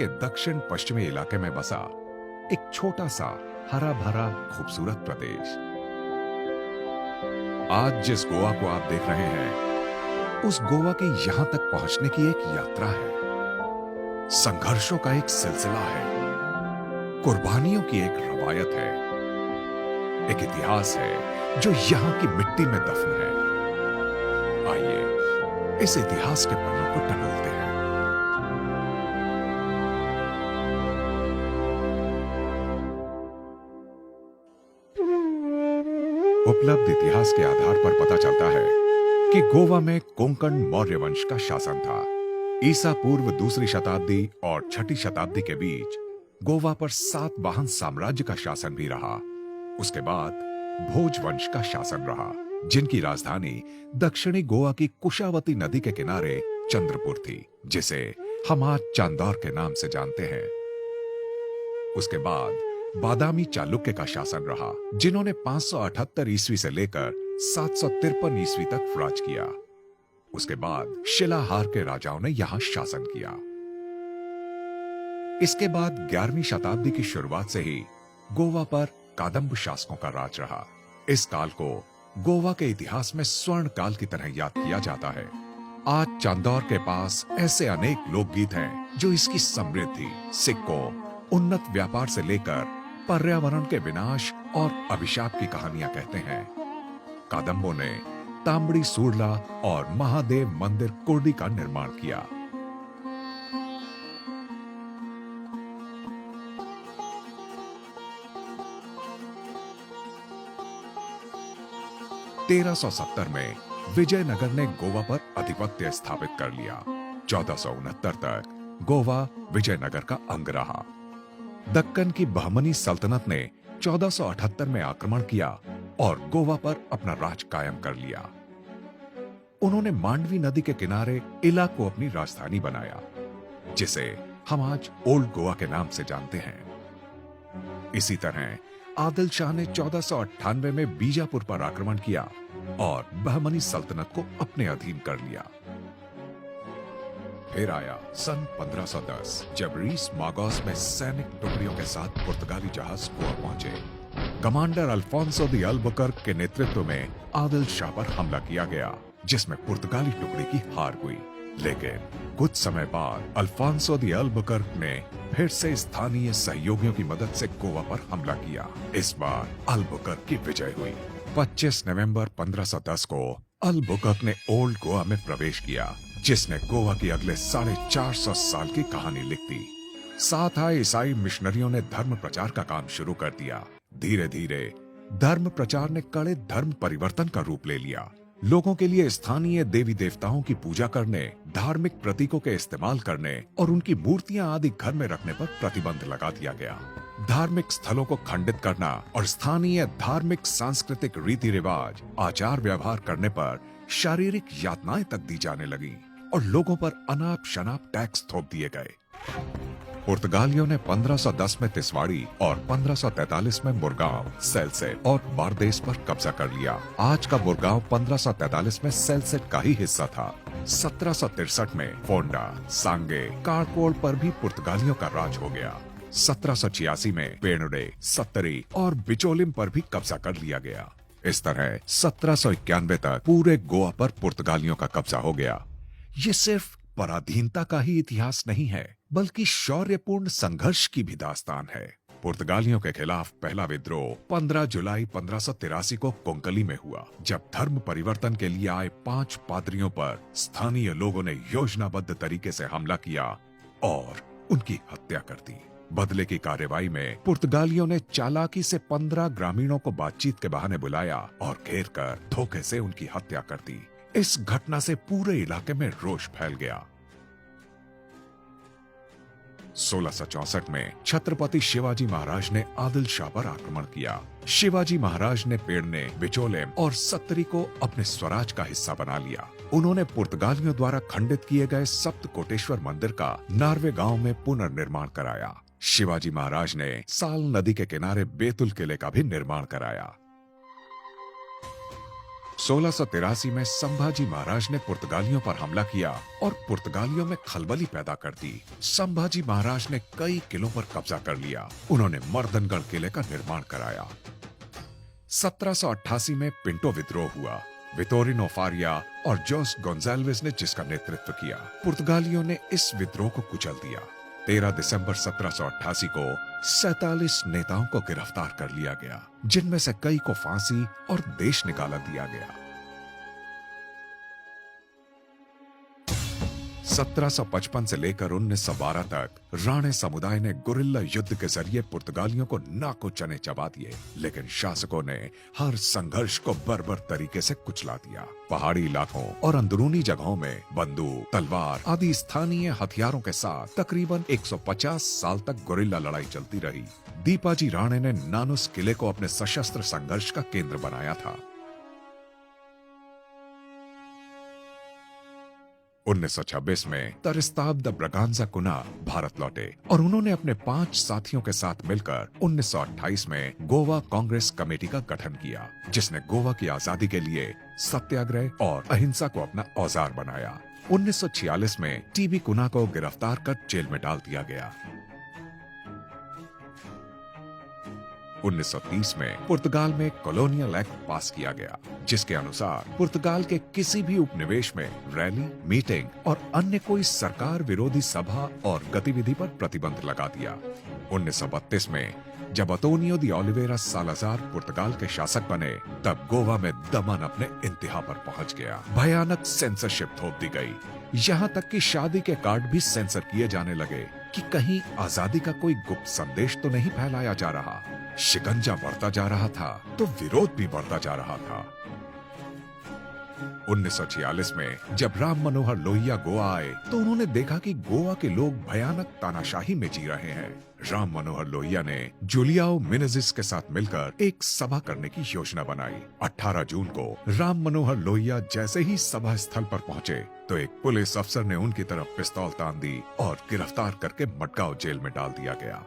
के दक्षिण पश्चिमी इलाके में बसा एक छोटा सा हरा भरा खूबसूरत प्रदेश। आज जिस गोवा को आप देख रहे हैं, उस गोवा की यहां तक पहुंचने की एक यात्रा है, संघर्षों का एक सिलसिला है, कुर्बानियों की एक रवायत है, एक इतिहास है जो यहां की मिट्टी में दफन है। आइए इस इतिहास के पन्नों को टटोलते हैं। उपलब्ध इतिहास के आधार पर पता चलता है कि गोवा में कोंकण मौर्य वंश का शासन था। ईसा पूर्व दूसरी शताब्दी और छठी शताब्दी के बीच गोवा पर सातवाहन साम्राज्य का शासन भी रहा। उसके बाद भोज वंश का शासन रहा, जिनकी राजधानी दक्षिणी गोवा की कुशावती नदी के किनारे चंद्रपुर थी, जिसे हम आज चांदौर के नाम से जानते हैं। उसके बाद बादामी चालुक्य का शासन रहा, जिन्होंने 578 ईस्वी से लेकर 753 ईस्वी तक राज किया। उसके बाद शिलाहार के राजाओं ने यहां शासन किया। इसके बाद 11वीं शताब्दी की शुरुआत से ही गोवा पर कादम्ब शासकों का राज रहा। इस काल को गोवा के इतिहास में स्वर्ण काल की तरह याद किया जाता है। आज चांदौर के पास ऐसे अनेक लोकगीत हैं जो इसकी समृद्धि, सिक्कों, उन्नत व्यापार से लेकर पर्यावरण के विनाश और अभिशाप की कहानियां कहते हैं। कादम्बों ने तांबड़ी सूरला और महादेव मंदिर कुर्डी का निर्माण किया। (1370) में विजयनगर ने गोवा पर आधिपत्य स्थापित कर लिया। 1469 तक गोवा विजयनगर का अंग रहा। दक्कन की बहमनी सल्तनत ने 1478 में आक्रमण किया और गोवा पर अपना राज कायम कर लिया। उन्होंने मांडवी नदी के किनारे इला को अपनी राजधानी बनाया, जिसे हम आज ओल्ड गोवा के नाम से जानते हैं। इसी तरह आदिल शाह ने 1498 में बीजापुर पर आक्रमण किया और बहमनी सल्तनत को अपने अधीन कर लिया। फिर आया सन 1510, जब रीस मागोस में सैनिक टुकड़ियों के साथ पुर्तगाली जहाज गोवा पहुंचे। कमांडर अल्फोंसो दी अल्बुकर्क के नेतृत्व में आदिल शाह पर हमला किया गया, जिसमें पुर्तगाली टुकड़ी की हार हुई। लेकिन कुछ समय बाद अल्फोंसो दी अल्बुकर्क ने फिर से स्थानीय सहयोगियों की मदद से गोवा पर हमला किया। इस बार अल्बुकर्क की विजय हुई। 25 नवंबर 1510 को अल्बुकर्क ने ओल्ड गोवा में प्रवेश किया, जिसने गोवा की अगले 450 साल की कहानी लिख दी। साथ आए ईसाई मिशनरियों ने धर्म प्रचार का काम शुरू कर दिया। धीरे धीरे धर्म प्रचार ने कड़े धर्म परिवर्तन का रूप ले लिया। लोगों के लिए स्थानीय देवी देवताओं की पूजा करने, धार्मिक प्रतीकों के इस्तेमाल करने और उनकी मूर्तियां आदि घर में रखने पर प्रतिबंध लगा दिया गया। धार्मिक स्थलों को खंडित करना और स्थानीय धार्मिक सांस्कृतिक रीति रिवाज, आचार व्यवहार करने पर शारीरिक यातनाएं तक दी जाने लगी और लोगों पर अनाप शनाप टैक्स थोप दिए गए। पुर्तगालियों ने 1510 में तिसवाड़ी और 1543 में मुरगांव, सेल्सेट और बारदेस पर कब्जा कर लिया। आज का मुरगांव 1543 में सेल्सेट का ही हिस्सा था। 1763 में फोंडा, सांगे, कारकोल पर भी पुर्तगालियों का राज हो गया। 1786 में पेणुडे, सत्तरी और बिचोलिम पर भी कब्जा कर लिया गया। इस तरह 1791 तक पूरे गोवा पर पुर्तगालियों का कब्जा हो गया। ये सिर्फ पराधीनता का ही इतिहास नहीं है, बल्कि शौर्यपूर्ण संघर्ष की भी दास्तान है। पुर्तगालियों के खिलाफ पहला विद्रोह 15 जुलाई 1583 को कोंकली में हुआ, जब धर्म परिवर्तन के लिए आए 5 पादरियों पर स्थानीय लोगों ने योजनाबद्ध तरीके से हमला किया और उनकी हत्या कर दी। बदले की कार्रवाई में पुर्तगालियों ने चालाकी से 15 ग्रामीणों को बातचीत के बहाने बुलाया और घेर कर धोखे से उनकी हत्या कर दी। इस घटना से पूरे इलाके में रोष फैल गया। 1664 में छत्रपति शिवाजी महाराज ने आदिल शाह पर आक्रमण किया। शिवाजी महाराज ने पेड़ने, बिचोलेम और सत्तरी को अपने स्वराज का हिस्सा बना लिया। उन्होंने पुर्तगालियों द्वारा खंडित किए गए सप्त कोटेश्वर मंदिर का नार्वे गांव में पुनर्निर्माण कराया। शिवाजी महाराज ने साल नदी के किनारे बेतुल किले का भी निर्माण कराया। 1683 में संभाजी महाराज ने पुर्तगालियों पर हमला किया और पुर्तगालियों में खलबली पैदा कर दी। संभाजी महाराज ने कई किलों पर कब्जा कर लिया। उन्होंने मर्दनगढ़ किले का निर्माण कराया। 1788 में पिंटो विद्रोह हुआ। वितोरिनो फारिया और जोस गोंजाल्वेज ने जिसका नेतृत्व किया। पुर्तगालियों ने इस विद्रोह को कुचल दिया। 13 दिसंबर 1788 को 47 नेताओं को गिरफ्तार कर लिया गया, जिनमें से कई को फांसी और देश निकाला दिया गया। 1755 से लेकर 1912 तक राणे समुदाय ने गुरिल्ला युद्ध के जरिए पुर्तगालियों को नाको चने चबा दिए, लेकिन शासकों ने हर संघर्ष को बर्बर तरीके से कुचला दिया। पहाड़ी इलाकों और अंदरूनी जगहों में बंदूक, तलवार आदि स्थानीय हथियारों के साथ तकरीबन 150 साल तक गुरिल्ला लड़ाई चलती रही। दीपाजी राणे ने नानुस किले को अपने सशस्त्र संघर्ष का केंद्र बनाया था। 1926 में तरिस्ताब द ब्रगांजा कुना भारत लौटे और उन्होंने अपने 5 साथियों के साथ मिलकर 1928 में गोवा कांग्रेस कमेटी का गठन किया, जिसने गोवा की आजादी के लिए सत्याग्रह और अहिंसा को अपना औजार बनाया। 1946 में टीबी कुना को गिरफ्तार कर जेल में डाल दिया गया। 1930 में पुर्तगाल में कॉलोनियल एक्ट पास किया गया, जिसके अनुसार पुर्तगाल के किसी भी उपनिवेश में रैली, मीटिंग और अन्य कोई सरकार विरोधी सभा और गतिविधि पर प्रतिबंध लगा दिया। 1932 में जब अंतोनियो दी ओलिवेरा सालाजार पुर्तगाल के शासक बने, तब गोवा में दमन अपने इंतहा पर पहुंच गया। भयानक सेंसरशिप थोप दी गई, यहाँ तक कि शादी के कार्ड भी सेंसर किए जाने लगे कि कहीं आजादी का कोई गुप्त संदेश तो नहीं फैलाया जा रहा। शिकंजा बढ़ता जा रहा था तो विरोध भी बढ़ता जा रहा था। 1946 में जब राम मनोहर लोहिया गोवा आए तो उन्होंने देखा कि गोवा के लोग भयानक तानाशाही में जी रहे हैं। राम मनोहर लोहिया ने जूलियाओ मिनेजिस के साथ मिलकर एक सभा करने की योजना बनाई। 18 जून को राम मनोहर लोहिया जैसे ही सभा स्थल पर पहुंचे तो एक पुलिस अफसर ने उनकी तरफ पिस्तौल तान दी और गिरफ्तार करके मडगांव जेल में डाल दिया गया।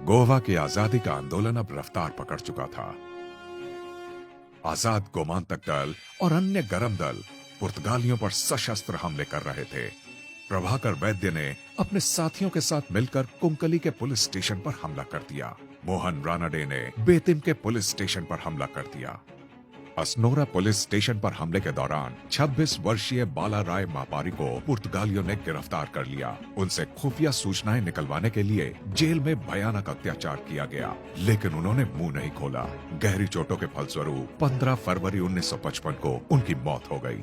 गोवा की आजादी का आंदोलन अब रफ्तार पकड़ चुका था। आजाद गोमांतक दल और अन्य गरम दल पुर्तगालियों पर सशस्त्र हमले कर रहे थे। प्रभाकर वैद्य ने अपने साथियों के साथ मिलकर कुंकली के पुलिस स्टेशन पर हमला कर दिया। मोहन रानाडे ने बेतिम के पुलिस स्टेशन पर हमला कर दिया। असनोरा पुलिस स्टेशन पर हमले के दौरान 26 वर्षीय बाला राय मापारी को पुर्तगालियों ने गिरफ्तार कर लिया। उनसे खुफिया सूचनाएं निकलवाने के लिए जेल में भयानक अत्याचार किया गया, लेकिन उन्होंने मुंह नहीं खोला। गहरी चोटों के फलस्वरूप 15 फरवरी 1955 को उनकी मौत हो गई।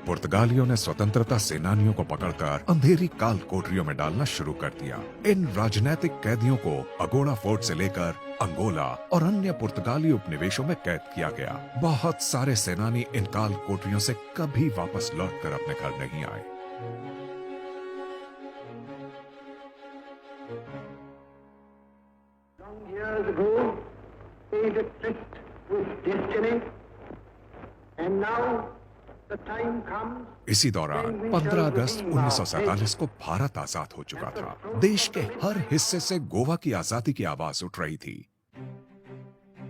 पुर्तगालियों ने स्वतंत्रता सेनानियों को पकड़कर अंधेरी काल कोठरियों में डालना शुरू कर दिया। इन राजनैतिक कैदियों को अगोड़ा फोर्ट से लेकर अंगोला और अन्य पुर्तगाली उपनिवेशों में कैद किया गया। बहुत सारे सेनानी इन काल कोठरियों से कभी वापस लौटकर अपने घर नहीं आए। Long years ago, paid a tryst with destiny, and now the time comes. इसी दौरान 15 अगस्त 1947 को भारत आजाद हो चुका था। देश के हर हिस्से से गोवा की आजादी की आवाज उठ रही थी।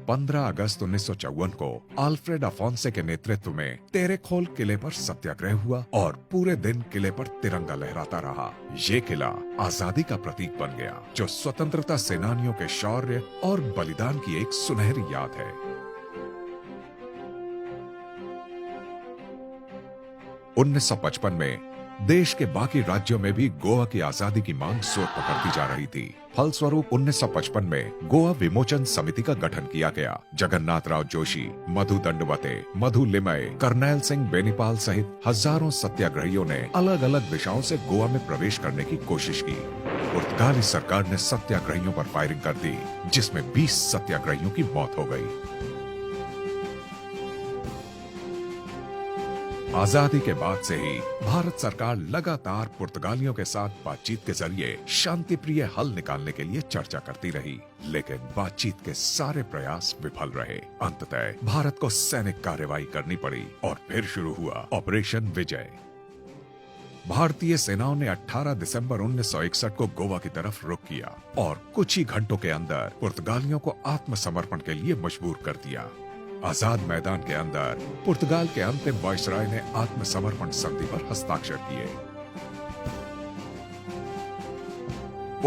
15 अगस्त 1954 को अल्फ्रेड अफोंसे के नेतृत्व में तेरेखोल किले पर सत्याग्रह हुआ और पूरे दिन किले पर तिरंगा लहराता रहा। ये किला आजादी का प्रतीक बन गया, जो स्वतंत्रता सेनानियों के शौर्य और बलिदान की एक सुनहरी याद है। 1955 में देश के बाकी राज्यों में भी गोवा की आजादी की मांग जोर पकड़ती जा रही थी। फलस्वरूप 1955 में गोवा विमोचन समिति का गठन किया गया। जगन्नाथ राव जोशी, मधु दंडवते, मधु लिमय, करनैल सिंह बेनीपाल सहित हजारों सत्याग्रहियों ने अलग अलग दिशाओं से गोवा में प्रवेश करने की कोशिश की। पुर्तगाली सरकार ने सत्याग्रहियों पर फायरिंग कर दी, जिसमें 20 सत्याग्रहियों की मौत हो गई। आजादी के बाद से ही भारत सरकार लगातार पुर्तगालियों के साथ बातचीत के जरिए शांतिप्रिय हल निकालने के लिए चर्चा करती रही, लेकिन बातचीत के सारे प्रयास विफल रहे। अंततः भारत को सैनिक कार्रवाई करनी पड़ी और फिर शुरू हुआ ऑपरेशन विजय। भारतीय सेनाओं ने 18 दिसंबर 1961 को गोवा की तरफ रुख किया और कुछ ही घंटों के अंदर पुर्तगालियों को आत्मसमर्पण के लिए मजबूर कर दिया। आजाद मैदान के अंदर पुर्तगाल के अंतिम वायसराय ने आत्मसमर्पण संधि पर हस्ताक्षर किए।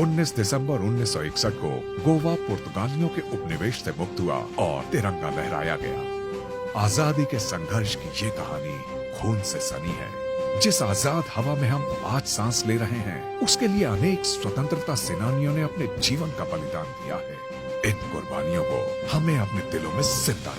19 दिसंबर 1961 को गोवा पुर्तगालियों के उपनिवेश से मुक्त हुआ और तिरंगा लहराया गया। आजादी के संघर्ष की ये कहानी खून से सनी है। जिस आजाद हवा में हम आज सांस ले रहे हैं, उसके लिए अनेक स्वतंत्रता सेनानियों ने अपने जीवन का बलिदान दिया है। इन कुर्बानियों को हमें अपने दिलों में जिंदा